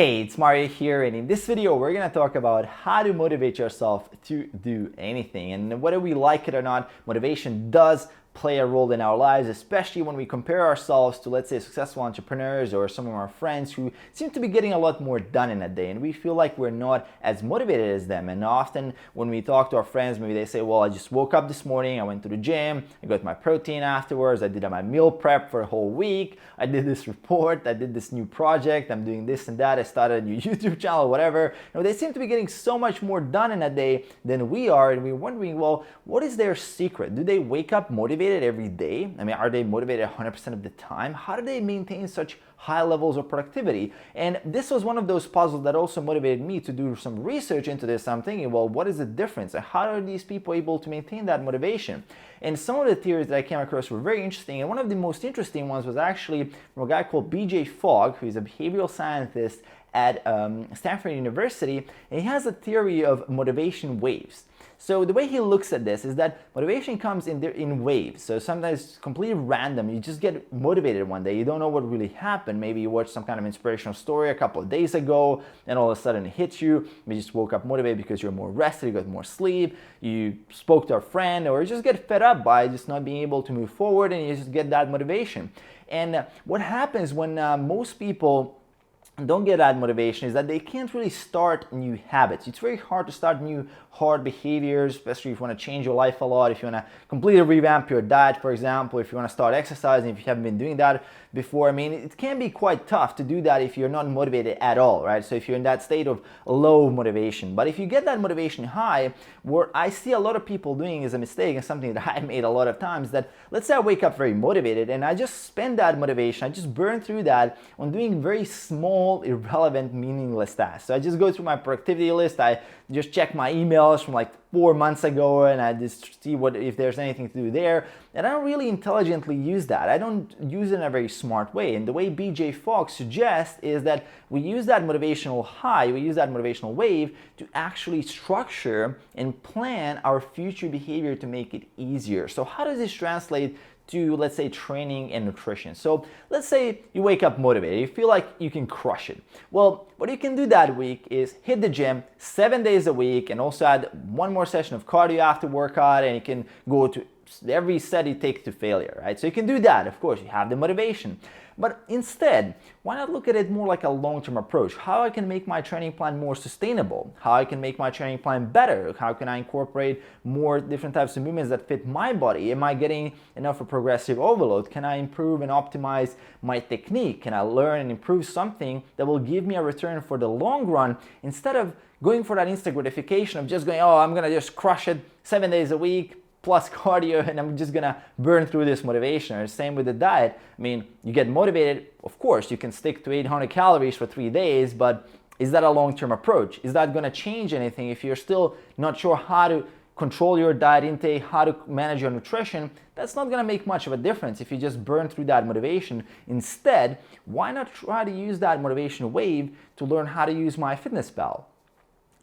Hey, it's Mario here, and in this video we're going to talk about how to motivate yourself to do anything. And whether we like it or not, motivation does play a role in our lives, especially when we compare ourselves to, let's say, successful entrepreneurs or some of our friends who seem to be getting a lot more done in a day, and we feel like we're not as motivated as them. And often when we talk to our friends, maybe they say, well, I just woke up this morning, I went to the gym, I got my protein afterwards, I did my meal prep for a whole week, I did this report, I did this new project, I'm doing this and that, I started a new YouTube channel, whatever. They seem to be getting so much more done in a day than we are, and we're wondering, well, what is their secret? Do they wake up motivated every day? I mean, are they motivated 100% of the time? How do they maintain such high levels of productivity? And this was one of those puzzles that also motivated me to do some research into this. I'm thinking, well, what is the difference? And how are these people able to maintain that motivation? And some of the theories that I came across were very interesting. And one of the most interesting ones was actually from a guy called BJ Fogg, who is a behavioral scientist at Stanford University. And he has a theory of motivation waves. So the way he looks at this is that motivation comes in waves. So sometimes it's completely random. You just get motivated one day. You don't know what really happened. Maybe you watched some kind of inspirational story a couple of days ago, and all of a sudden it hits you. You just woke up motivated because you're more rested, you got more sleep, you spoke to a friend, or you just get fed up by just not being able to move forward, and you just get that motivation. And what happens when most people don't get that motivation is that they can't really start new habits. It's very hard to start new hard behaviors, especially if you want to change your life a lot, if you want to completely revamp your diet, for example, if you want to start exercising, if you haven't been doing that before. I mean, it can be quite tough to do that if you're not motivated at all, right? So if you're in that state of low motivation. But if you get that motivation high, what I see a lot of people doing is a mistake, and something that I made a lot of times, that let's say I wake up very motivated and I just spend that motivation, I just burn through that on doing very small, irrelevant, meaningless tasks. So I just go through my productivity list, I just check my emails from like 4 months ago, and I just see if there's anything to do there. And I don't really intelligently use that. I don't use it in a very smart way. And the way BJ Fogg suggests is that we use that motivational high, we use that motivational wave to actually structure and plan our future behavior to make it easier. So how does this translate to, let's say, training and nutrition? So let's say you wake up motivated, you feel like you can crush it. Well, what you can do that week is hit the gym 7 days a week, and also add one more session of cardio after workout, and you can go to every set you take to failure, right? So you can do that, of course, you have the motivation. But instead, why not look at it more like a long-term approach? How I can make my training plan more sustainable? How I can make my training plan better? How can I incorporate more different types of movements that fit my body? Am I getting enough of progressive overload? Can I improve and optimize my technique? Can I learn and improve something that will give me a return for the long run, instead of going for that instant gratification of just going, oh, I'm gonna just crush it 7 days a week, plus cardio, and I'm just gonna burn through this motivation. Or same with the diet. I mean, you get motivated, of course, you can stick to 800 calories for 3 days, but is that a long-term approach? Is that gonna change anything if you're still not sure how to control your diet intake, how to manage your nutrition? That's not gonna make much of a difference if you just burn through that motivation. Instead, why not try to use that motivation wave to learn how to use MyFitnessPal?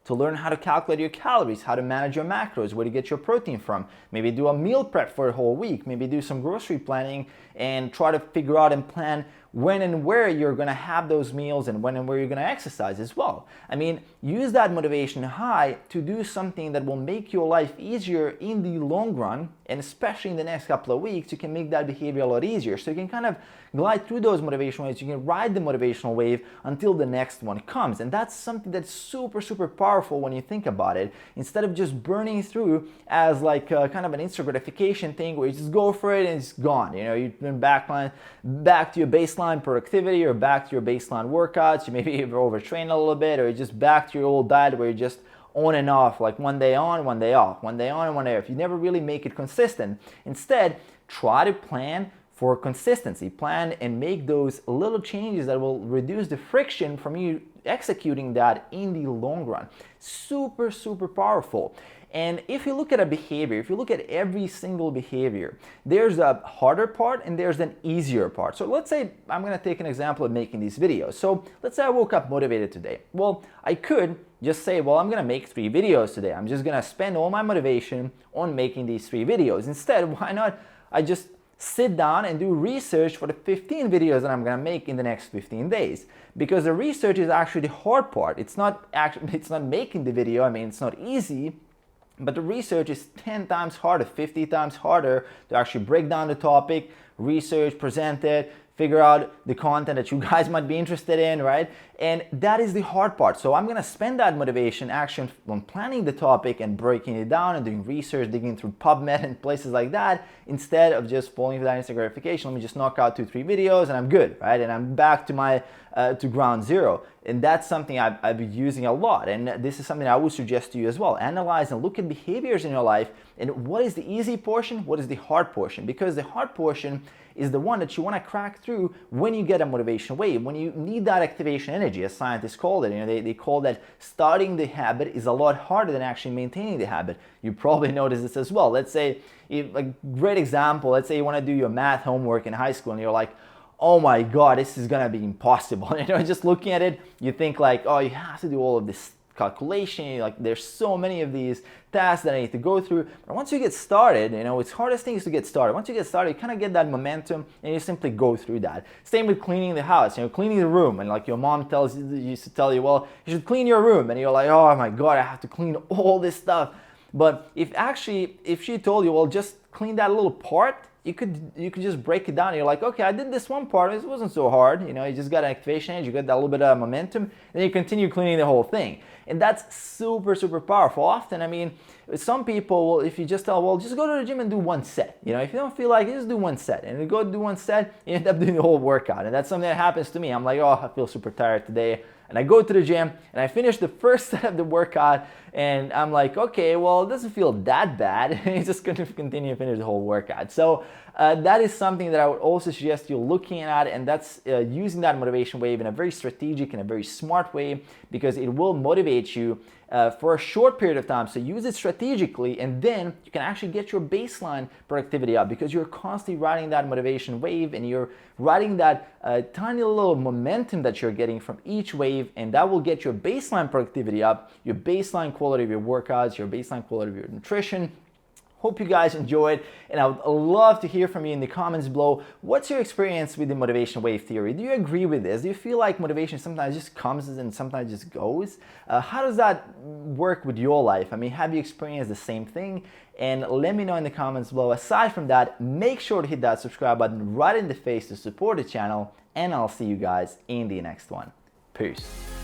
To learn how to calculate your calories, how to manage your macros, where to get your protein from. Maybe do a meal prep for a whole week. Maybe do some grocery planning and try to figure out and plan when and where you're gonna have those meals, and when and where you're gonna exercise as well. I mean, use that motivation high to do something that will make your life easier in the long run, and especially in the next couple of weeks, you can make that behavior a lot easier. So you can kind of glide through those motivational waves, you can ride the motivational wave until the next one comes. And that's something that's super, super powerful when you think about it, instead of just burning through as like kind of an instant gratification thing where you just go for it and it's gone. You know, you've been back to your baseline productivity, or back to your baseline workouts, you maybe overtrain a little bit, or you're just back to your old diet where you're just on and off, like one day on, one day off, one day on and one day off. You never really make it consistent. Instead, try to plan for consistency. Plan and make those little changes that will reduce the friction from you executing that in the long run. Super, super powerful. And if you look at a behavior, if you look at every single behavior, there's a harder part and there's an easier part. So let's say I'm gonna take an example of making these videos. So let's say I woke up motivated today. Well, I could just say, well, I'm gonna make 3 videos today. I'm just gonna spend all my motivation on making these 3 videos. Instead, why not I just sit down and do research for the 15 videos that I'm gonna make in the next 15 days. Because the research is actually the hard part. It's not making the video. I mean, it's not easy, but the research is 10 times harder, 50 times harder to actually break down the topic, research, present it, figure out the content that you guys might be interested in, right? And that is the hard part. So I'm gonna spend that motivation action on planning the topic and breaking it down and doing research, digging through PubMed and places like that, instead of just falling for that instant gratification. Let me just knock out 2-3 videos and I'm good, right? And I'm back to my to ground zero. And that's something I've been using a lot. And this is something I would suggest to you as well. Analyze and look at behaviors in your life and what is the easy portion, what is the hard portion? Because the hard portion is the one that you want to crack through when you get a motivation wave, when you need that activation energy, as scientists call it. You know, they call that starting the habit is a lot harder than actually maintaining the habit. You probably noticed this as well. Let's say, a great example, let's say you want to do your math homework in high school and you're like, oh my God, this is gonna be impossible. You know, just looking at it, you think like, oh, you have to do all of this calculation, like there's so many of these tasks that I need to go through. But once you get started, you know, it's hardest thing is to get started. Once you get started, you kind of get that momentum and you simply go through that. Same with cleaning the house, you know, cleaning the room, and like your mom used to tell you, well, you should clean your room, and you're like, oh my God, I have to clean all this stuff. But if she told you, well, just clean that little part, you could just break it down. You're like, okay, I did this one part, it wasn't so hard. You know, you just got an activation edge, you got that little bit of momentum, and then you continue cleaning the whole thing. And that's super, super powerful. Often, I mean, some people, if you just tell, well, just go to the gym and do one set. You know, if you don't feel like it, just do one set. And you go do one set, you end up doing the whole workout. And that's something that happens to me. I'm like, oh, I feel super tired today. And I go to the gym and I finish the first set of the workout and I'm like, okay, well, it doesn't feel that bad. And it's just going to continue to finish the whole workout. So that is something that I would also suggest you looking at, and that's using that motivation wave in a very strategic and a very smart way, because it will motivate you for a short period of time. So use it strategically, and then you can actually get your baseline productivity up, because you're constantly riding that motivation wave and you're riding that tiny little momentum that you're getting from each wave, and that will get your baseline productivity up, your baseline quality of your workouts, your baseline quality of your nutrition. Hope you guys enjoyed, and I would love to hear from you in the comments below. What's your experience with the motivation wave theory? Do you agree with this? Do you feel like motivation sometimes just comes and sometimes just goes? How does that work with your life? I mean, have you experienced the same thing? And let me know in the comments below. Aside from that, make sure to hit that subscribe button right in the face to support the channel, and I'll see you guys in the next one. Peace.